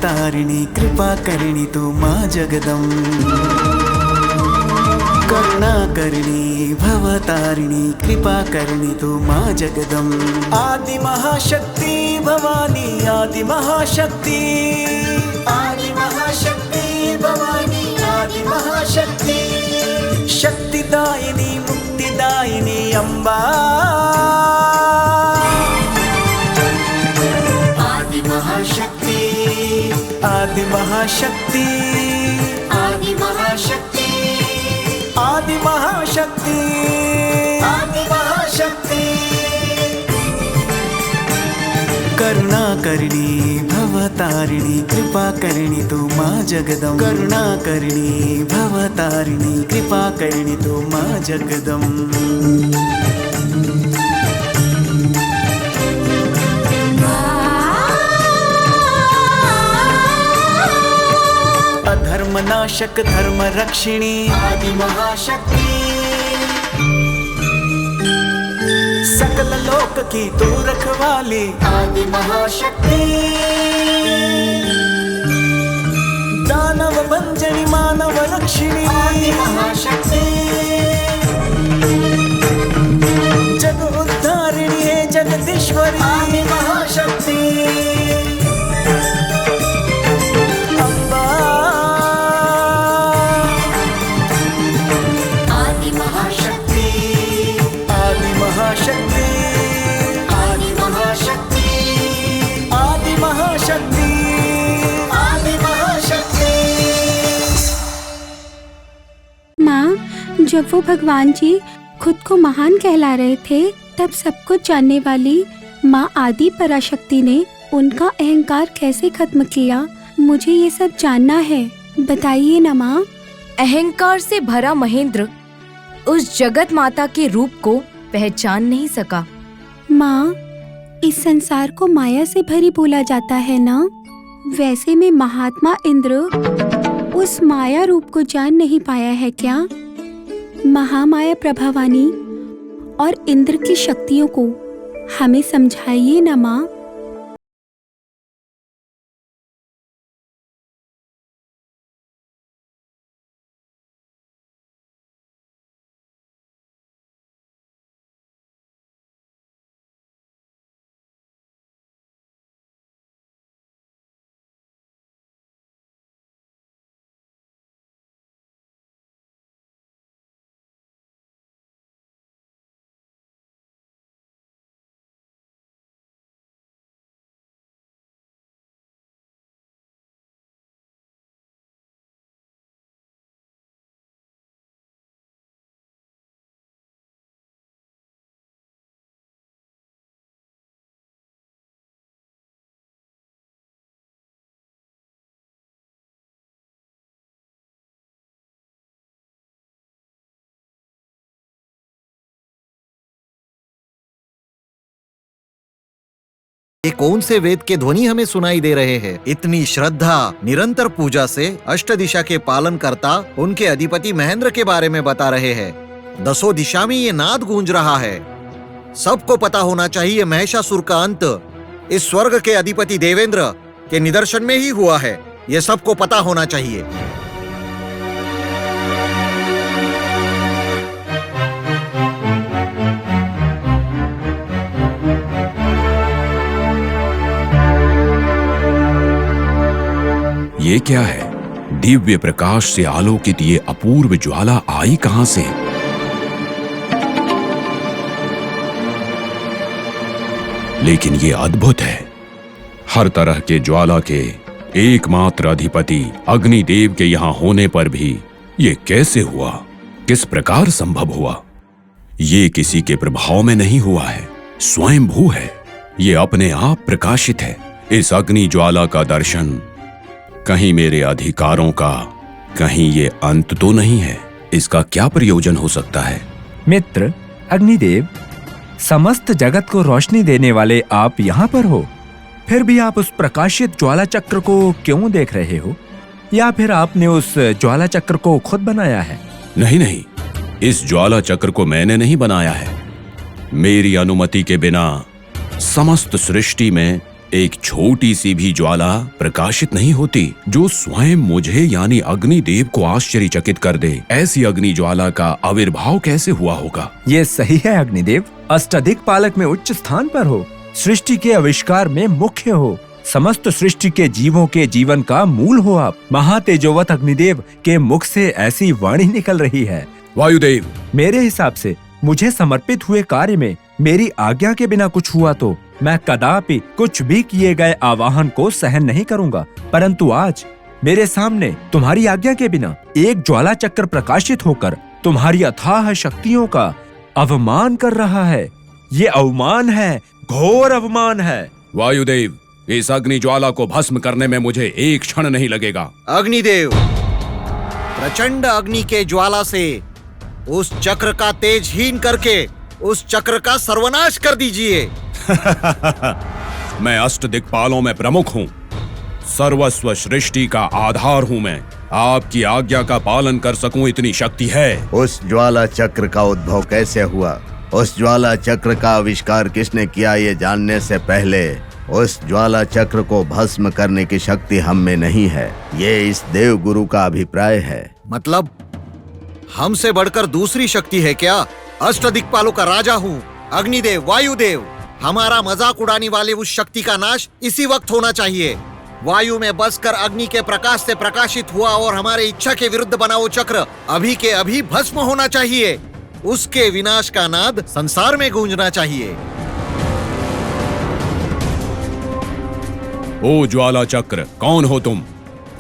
भवतारिणी कृपाकरिणी तू माँ जगदम्ब। करुणाकरिणी भवतारिणी कृपाकरिणी तू माँ जगदम्ब। आदि महाशक्ति भवानी आदि महाशक्ति, आदि महाशक्ति भवानी आदि महाशक्ति, शक्तिदायिनी मुक्तिदायिनी अम्बा। आदि महाशक्ति आदि महाशक्ति, आदि महाशक्ति आदि महाशक्ति, आदि महाशक्ति। करुणाकरिणी भवतारिणी कृपाकरिणी तू माँ जगदम्ब। करुणाकरिणी भवतारिणी कृपाकरिणी तू माँ जगदम्ब। अधर्मनाशक धर्म रक्षिणी आदि महाशक्ति, सकल लोक की तू रखवाली आदि महाशक्ति। दानव भंजनी मानव रक्षिणी आदि महाशक्ति, जग उद्धारिणी है जगदीश्वरी आदि महाशक्ति। जब वो भगवान जी खुद को महान कहला रहे थे, तब सब कुछ जानने वाली माँ आदि पराशक्ति ने उनका अहंकार कैसे खत्म किया, मुझे ये सब जानना है, बताइए ना माँ। अहंकार से भरा महेंद्र उस जगत माता के रूप को पहचान नहीं सका। माँ, इस संसार को माया से भरी बोला जाता है ना, वैसे में महात्मा इंद्र उस माया रूप को जान नहीं पाया है क्या? महामाया प्रभावानी और इंद्र की शक्तियों को हमें समझाइए ना माँ। ये कौन से वेद के ध्वनि हमें सुनाई दे रहे हैं? इतनी श्रद्धा, निरंतर पूजा से अष्ट दिशा के पालन करता उनके अधिपति महेंद्र के बारे में बता रहे हैं। दसों दिशा में ये नाद गूंज रहा है। सबको पता होना चाहिए महिषासुर का अंत इस स्वर्ग के अधिपति देवेंद्र के निदर्शन में ही हुआ है। ये सबको पता होना चाहिए। ये क्या है? दिव्य प्रकाश से आलोकित ये अपूर्व ज्वाला आई कहां से? लेकिन ये अद्भुत है। हर तरह के ज्वाला के एकमात्र अधिपति अग्निदेव के यहां होने पर भी ये कैसे हुआ? किस प्रकार संभव हुआ? ये किसी के प्रभाव में नहीं हुआ है, स्वयंभू है। ये अपने आप प्रकाशित है। इस अग्नि ज्वाला का दर्शन कहीं मेरे अधिकारों का, कहीं ये अंत तो नहीं है। इसका क्या प्रयोजन हो सकता है? मित्र अग्निदेव, समस्त जगत को रोशनी देने वाले आप यहाँ पर हो, फिर भी आप उस प्रकाशित ज्वाला चक्र को क्यों देख रहे हो? या फिर आपने उस ज्वाला चक्र को खुद बनाया है? नहीं नहीं, इस ज्वाला चक्र को मैंने नहीं बनाया है। मेरी अनुमति के बिना समस्त सृष्टि में एक छोटी सी भी ज्वाला प्रकाशित नहीं होती जो स्वयं मुझे यानी अग्निदेव को आश्चर्यचकित कर दे। ऐसी अग्नि ज्वाला का आविर्भाव कैसे हुआ होगा? ये सही है अग्निदेव, अष्टदिक्पालक में उच्च स्थान पर हो, सृष्टि के आविष्कार में मुख्य हो, समस्त सृष्टि के जीवों के जीवन का मूल हो आप। महातेजोवत अग्निदेव के मुख से ऐसी वाणी निकल रही है। वायुदेव, मेरे हिसाब से मुझे समर्पित हुए कार्य में मेरी आज्ञा के बिना कुछ हुआ तो मैं कदापि कुछ भी किए गए आवाहन को सहन नहीं करूंगा, परंतु आज मेरे सामने तुम्हारी आज्ञा के बिना एक ज्वाला चक्र प्रकाशित होकर तुम्हारी अथाह शक्तियों का अवमान कर रहा है। ये अवमान है, घोर अवमान है। वायुदेव, इस अग्नि ज्वाला को भस्म करने में मुझे एक क्षण नहीं लगेगा। अग्निदेव, प्रचंड अग्नि के ज्वाला से उस चक्र का तेज हीन करके उस चक्र का सर्वनाश कर दीजिए। मैं अष्टदिक्पालों में प्रमुख हूँ, सर्वस्व सृष्टि का आधार हूँ मैं। आपकी आज्ञा का पालन कर सकूं इतनी शक्ति है। उस ज्वाला चक्र का उद्भव कैसे हुआ, उस ज्वाला चक्र का आविष्कार किसने किया, ये जानने से पहले उस ज्वाला चक्र को भस्म करने की शक्ति हम में नहीं है, ये इस देव गुरु का अभिप्राय है। मतलब हमसे बढ़कर दूसरी शक्ति है क्या? अष्टदिक्पालों का राजा हूँ, अग्निदेव, वायुदेव। हमारा मजाक उड़ाने वाले उस शक्ति का नाश इसी वक्त होना चाहिए। वायु में बसकर अग्नि के प्रकाश से प्रकाशित हुआ और हमारे इच्छा के विरुद्ध बना वो चक्र अभी के अभी भस्म होना चाहिए। उसके विनाश का नाद संसार में गूंजना चाहिए। ओ ज्वाला चक्र, कौन हो तुम?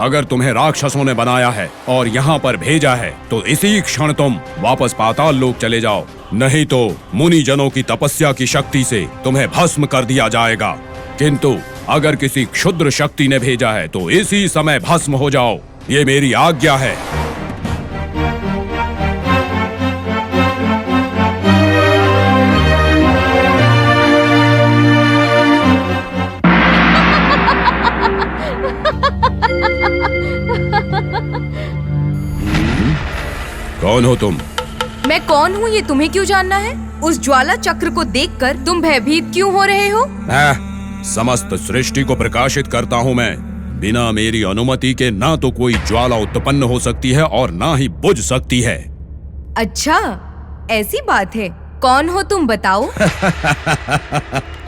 अगर तुम्हें राक्षसों ने बनाया है और यहाँ पर भेजा है तो इसी क्षण तुम वापस पाताल लोक चले जाओ, नहीं तो मुनि जनों की तपस्या की शक्ति से तुम्हें भस्म कर दिया जाएगा। किंतु अगर किसी क्षुद्र शक्ति ने भेजा है तो इसी समय भस्म हो जाओ, ये मेरी आज्ञा है। कौन हो तुम? मैं कौन हूँ ये तुम्हें क्यों जानना है? उस ज्वाला चक्र को देखकर तुम भयभीत क्यों हो रहे हो? समस्त सृष्टि को प्रकाशित करता हूँ मैं। बिना मेरी अनुमति के ना तो कोई ज्वाला उत्पन्न हो सकती है और ना ही बुझ सकती है। अच्छा, ऐसी बात है। कौन हो तुम, बताओ।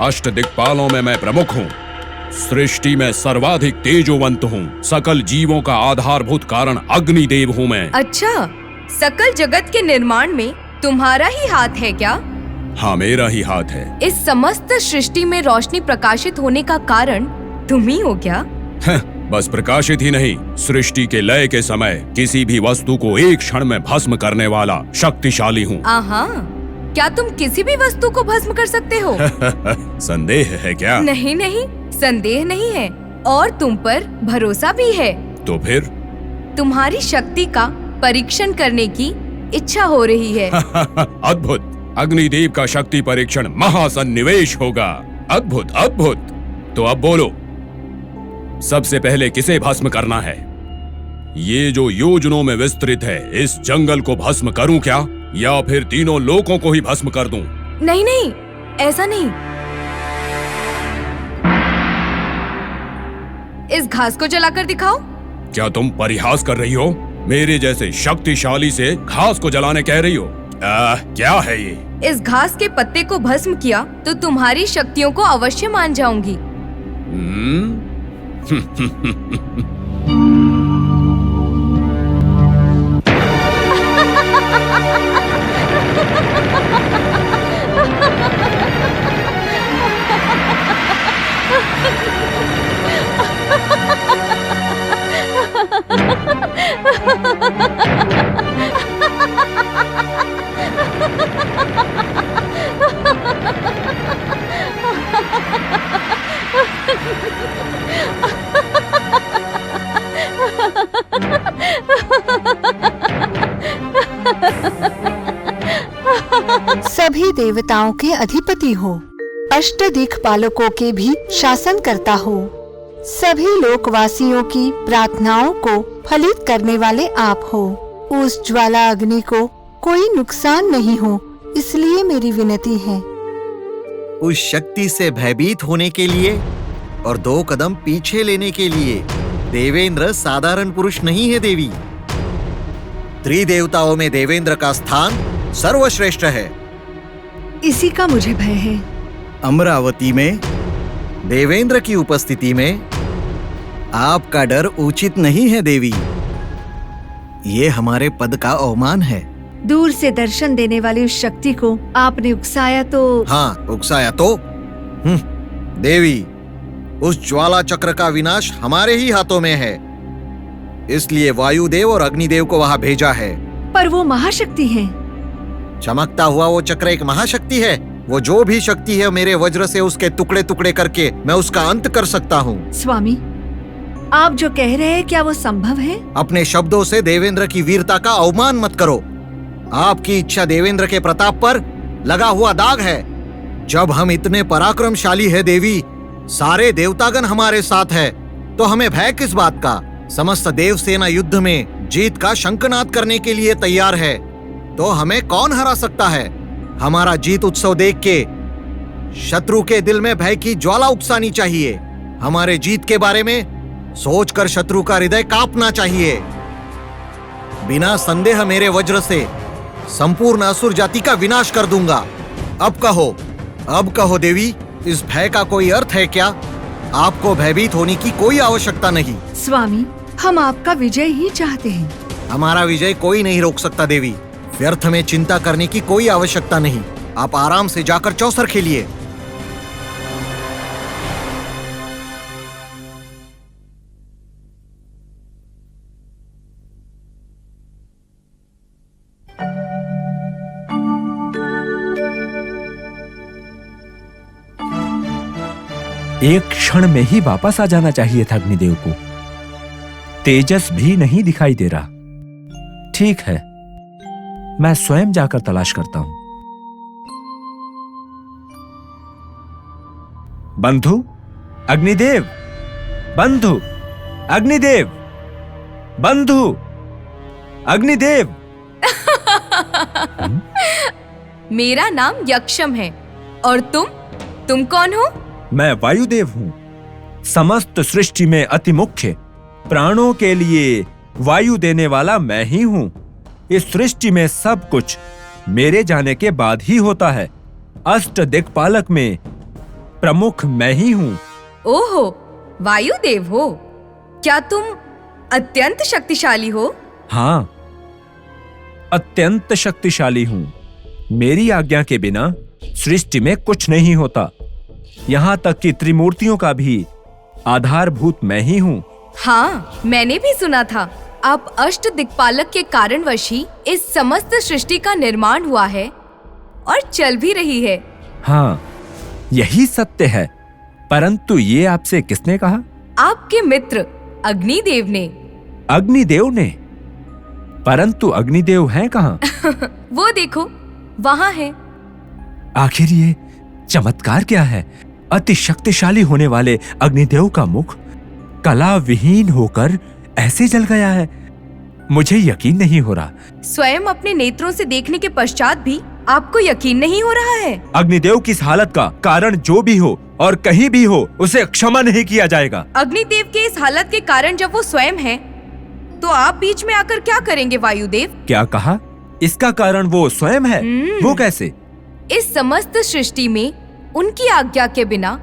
अष्टदिक्पालों में मैं प्रमुख हूँ, सृष्टि में सर्वाधिक तेजोवंत हूँ, सकल जीवों का आधारभूत कारण अग्निदेव हूँ मैं। अच्छा, सकल जगत के निर्माण में तुम्हारा ही हाथ है क्या? हाँ, मेरा ही हाथ है। इस समस्त सृष्टि में रोशनी प्रकाशित होने का कारण तुम ही हो क्या? बस प्रकाशित ही नहीं, सृष्टि के लय के समय किसी भी वस्तु को एक क्षण में भस्म करने वाला शक्तिशाली हूँ। आहा, क्या तुम किसी भी वस्तु को भस्म कर सकते हो? संदेह है क्या? नहीं नहीं, संदेह नहीं है और तुम पर भरोसा भी है। तो फिर? तुम्हारी शक्ति का परीक्षण करने की इच्छा हो रही है। अद्भुत, अग्निदेव का शक्ति परीक्षण महासन्निवेश होगा। अद्भुत अद्भुत। तो अब बोलो, सबसे पहले किसे भस्म करना है? ये जो योजनों में विस्तृत है, इस जंगल को भस्म करूं क्या, या फिर तीनों लोकों को ही भस्म कर दूं? नहीं नहीं, ऐसा नहीं। इस घास को जलाकर दिखाओ। क्या तुम परिहास कर रही हो? मेरे जैसे शक्तिशाली से घास को जलाने कह रही हो? क्या है ये? इस घास के पत्ते को भस्म किया तो तुम्हारी शक्तियों को अवश्य मान जाऊंगी। सभी देवताओं के अधिपति हो, अष्टदिक्पालकों के भी शासन करता हो, सभी लोकवासियों की प्रार्थनाओं को फलित करने वाले आप हो। उस ज्वाला अग्नि को कोई नुकसान नहीं हो, इसलिए मेरी विनती है। उस शक्ति से भयभीत होने के लिए और 2 कदम पीछे लेने के लिए। देवेंद्र साधारण पुरुष नहीं है देवी। त्रिदेवताओं में देवेंद्र का स्थान सर्वश्रेष्ठ है। इसी का मुझे भय है। अमरावती में देवेंद्र की उपस्थिति में आपका डर उचित नहीं है देवी। ये हमारे पद का अवमान है। दूर से दर्शन देने वाली उस शक्ति को आपने उकसाया तो। हाँ, उकसाया तो। देवी, उस ज्वाला चक्र का विनाश हमारे ही हाथों में है, इसलिए वायुदेव और अग्निदेव को वहां भेजा है। पर वो महाशक्ति हैं। चमकता हुआ वो चक्र एक महाशक्ति है। वो जो भी शक्ति है, मेरे वज्र से उसके टुकड़े टुकड़े करके मैं उसका अंत कर सकता हूँ। स्वामी, आप जो कह रहे हैं क्या वो संभव है? अपने शब्दों से देवेंद्र की वीरता का अवमान मत करो। आपकी इच्छा देवेंद्र के प्रताप पर लगा हुआ दाग है। जब हम इतने पराक्रमशाली है देवी, सारे देवतागण हमारे साथ है, तो हमें भय किस बात का? समस्त देव सेना युद्ध में जीत का शंखनाद करने के लिए तैयार है, तो हमें कौन हरा सकता है? हमारा जीत उत्सव देख के शत्रु के दिल में भय की ज्वाला उकसानी चाहिए। हमारे जीत के बारे में सोचकर शत्रु का हृदय कांपना चाहिए। बिना संदेह मेरे वज्र से संपूर्ण असुर जाति का विनाश कर दूंगा। अब कहो देवी, इस भय का कोई अर्थ है क्या? आपको भयभीत होने की कोई आवश्यकता नहीं। स्वामी, हम आपका विजय ही चाहते हैं। हमारा विजय कोई नहीं रोक सकता देवी। व्यर्थ में चिंता करने की कोई आवश्यकता नहीं। आप आराम से जाकर चौसर खेलिए। एक क्षण में ही वापस आ जाना चाहिए था अग्निदेव को। तेजस भी नहीं दिखाई दे रहा। ठीक है, मैं स्वयं जाकर तलाश करता हूं। बंधु, अग्निदेव, बंधु, अग्निदेव, बंधु, अग्निदेव। मेरा नाम यक्षम है। और तुम कौन हो? मैं वायुदेव हूं। समस्त सृष्टि में अति मुख्य, प्राणों के लिए वायु देने वाला मैं ही हूं। इस सृष्टि में सब कुछ मेरे जाने के बाद ही होता है। अष्ट दिक्पालक में प्रमुख मैं ही हूं। ओहो, वायुदेव हो? क्या तुम अत्यंत शक्तिशाली हो? हाँ, अत्यंत शक्तिशाली हूं। मेरी आज्ञा के बिना सृष्टि में कुछ नहीं होता। यहां तक कि त्रिमूर्तियों का भी आधारभूत मैं ही हूं। हाँ, मैंने भी सुना था। आप अष्ट दिक्पालक के कारणवश ही इस समस्त सृष्टि का निर्माण हुआ है और चल भी रही है। हाँ, यही सत्य है। परंतु ये आपसे किसने कहा? आपके मित्र अग्निदेव ने। अग्निदेव ने? परंतु अग्निदेव हैं कहाँ? वो देखो, वहाँ है। आखिर ये चमत्कार क्या है? अति शक्तिशाली होने वाले अग्निदेव का मुख कला विहीन होकर ऐसे जल गया है। मुझे यकीन नहीं हो रहा। स्वयं अपने नेत्रों से देखने के पश्चात भी आपको यकीन नहीं हो रहा है? अग्निदेव की इस हालत का कारण जो भी हो और कहीं भी हो, उसे क्षमा नहीं किया जाएगा। अग्निदेव के इस हालत के कारण जब वो स्वयं है, तो आप बीच में आकर क्या करेंगे वायुदेव? क्या कहा? इसका कारण वो स्वयं है? वो कैसे? इस समस्त सृष्टि में उनकी आज्ञा के बिना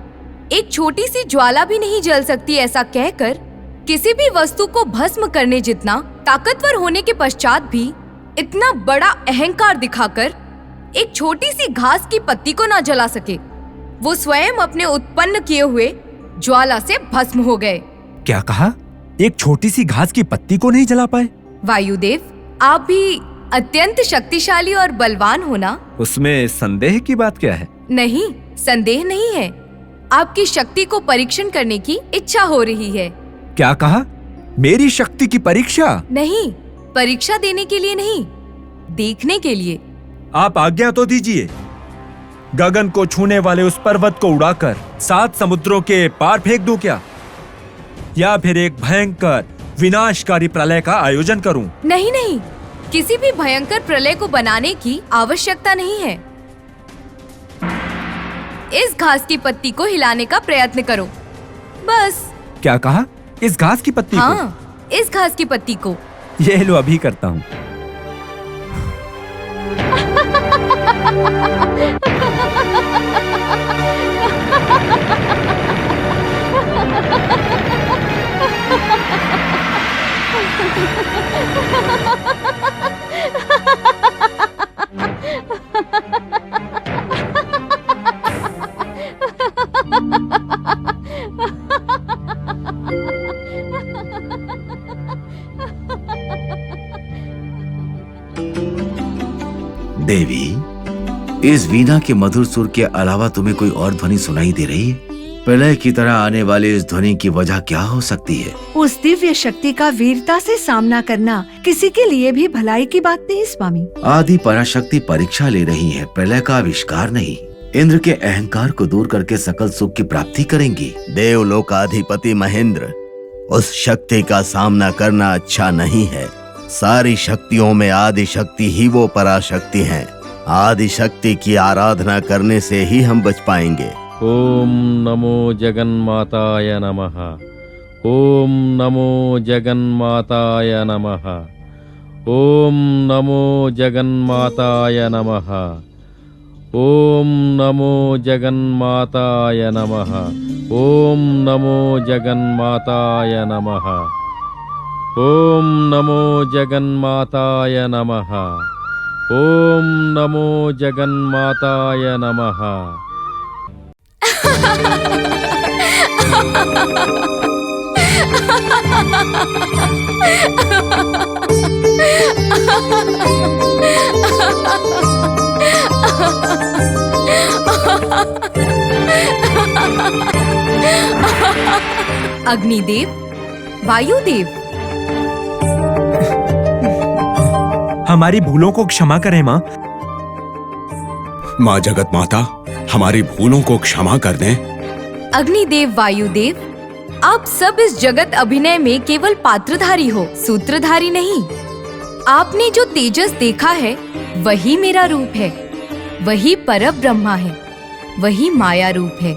एक छोटी सी ज्वाला भी नहीं जल सकती, ऐसा कहकर किसी भी वस्तु को भस्म करने जितना ताकतवर होने के पश्चात भी इतना बड़ा अहंकार दिखाकर एक छोटी सी घास की पत्ती को ना जला सके, वो स्वयं अपने उत्पन्न किए हुए ज्वाला से भस्म हो गए। क्या कहा? एक छोटी सी घास की पत्ती को नहीं जला पाए? वायुदेव, आप भी अत्यंत शक्तिशाली और बलवान होना, उसमें संदेह की बात क्या है? नहीं, संदेह नहीं है। आपकी शक्ति को परीक्षण करने की इच्छा हो रही है। क्या कहा? मेरी शक्ति की परीक्षा? नहीं, परीक्षा देने के लिए नहीं, देखने के लिए। आप आज्ञा तो दीजिए। गगन को छूने वाले उस पर्वत को उड़ाकर 7 समुद्रों के पार फेंक दूं क्या? या फिर एक भयंकर विनाशकारी प्रलय का आयोजन करूं? नहीं नहीं, किसी भी भयंकर प्रलय को बनाने की आवश्यकता नहीं है। इस घास की पत्ती को हिलाने का प्रयत्न करो। बस। क्या कहा? इस घास की पत्ती हाँ, इस घास की पत्ती को। को? ये लो, अभी करता हूँ। देवी, इस वीणा के मधुर सुर के अलावा तुम्हें कोई और ध्वनि सुनाई दे रही है? प्रलय की तरह आने वाली इस ध्वनि की वजह क्या हो सकती है? उस दिव्य शक्ति का वीरता से सामना करना किसी के लिए भी भलाई की बात नहीं स्वामी। आदि पराशक्ति परीक्षा ले रही है, प्रलय का आविष्कार नहीं। इंद्र के अहंकार को दूर करके सकल सुख की प्राप्ति करेंगी। देवलोकाधिपति महेंद्र, उस शक्ति का सामना करना अच्छा नहीं है। सारी शक्तियों में आदि शक्ति ही वो पराशक्ति है। आदि शक्ति की आराधना करने से ही हम बच पाएंगे। ओम नमो जगन्माताय नमः। ओम नमो जगन्माताय नमः। ओम नमो जगन्माताय नमः। ओम नमो जगन्माताय नमः। ओम नमो जगन्माताय नमः। ओम नमो जगन्माताय नमः। ओम नमो जगन्माताय नमः। अग्निदेव, वायुदेव, हमारी भूलों को क्षमा करें माँ। माँ जगत माता, हमारी भूलों को क्षमा कर दें। अग्निदेव, वायुदेव, आप सब इस जगत अभिनय में केवल पात्रधारी हो, सूत्रधारी नहीं। आपने जो तेजस देखा है वही मेरा रूप है, वही परब्रह्मा है, वही माया रूप है।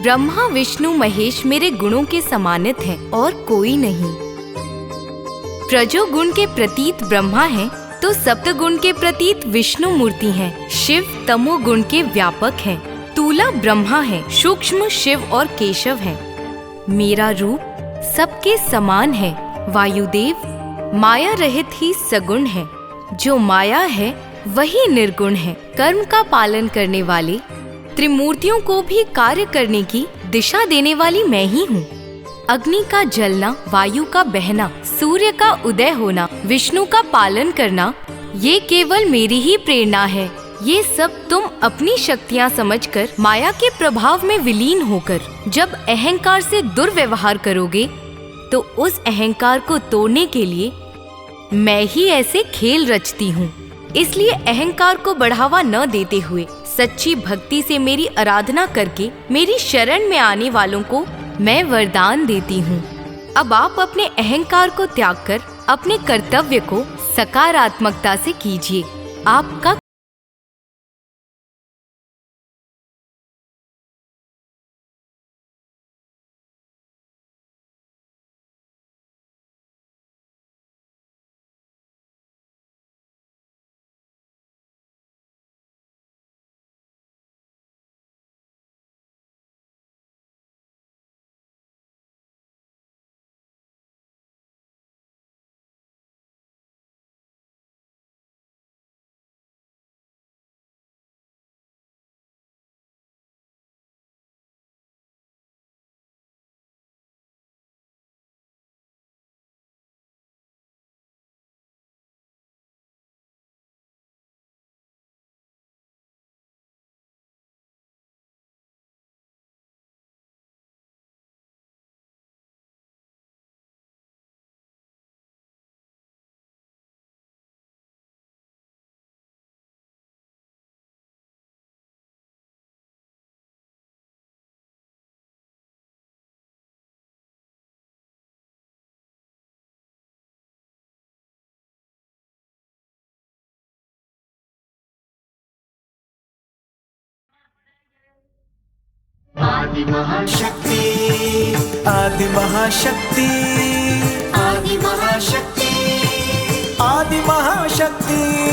ब्रह्मा विष्णु महेश मेरे गुणों के समानित हैं और कोई नहीं। प्रजोगुण के प्रतीत ब्रह्मा है तो सप्तगुण के प्रतीत विष्णु मूर्ति हैं। शिव तमोगुण के व्यापक हैं। तूला ब्रह्मा है, सूक्ष्म शिव और केशव है। मेरा रूप सबके समान है। वायुदेव, माया रहित ही सगुण है। जो माया है वही निर्गुण है। कर्म का पालन करने वाले, त्रिमूर्तियों को भी कार्य करने की दिशा देने वाली मैं ही हूँ। अग्नि का जलना, वायु का बहना, सूर्य का उदय होना, विष्णु का पालन करना, ये केवल मेरी ही प्रेरणा है। ये सब तुम अपनी शक्तियाँ समझकर माया के प्रभाव में विलीन होकर जब अहंकार से दुर्व्यवहार करोगे तो उस अहंकार को तोड़ने के लिए मैं ही ऐसे खेल रचती हूँ। इसलिए अहंकार को बढ़ावा न देते हुए सच्ची भक्ति से मेरी आराधना करके मेरी शरण में आने वालों को मैं वरदान देती हूँ। अब आप अपने अहंकार को त्याग कर अपने कर्तव्य को सकारात्मकता से कीजिए। आपका आदि महाशक्ति, आदि महाशक्ति, आदि महाशक्ति, आदि महाशक्ति।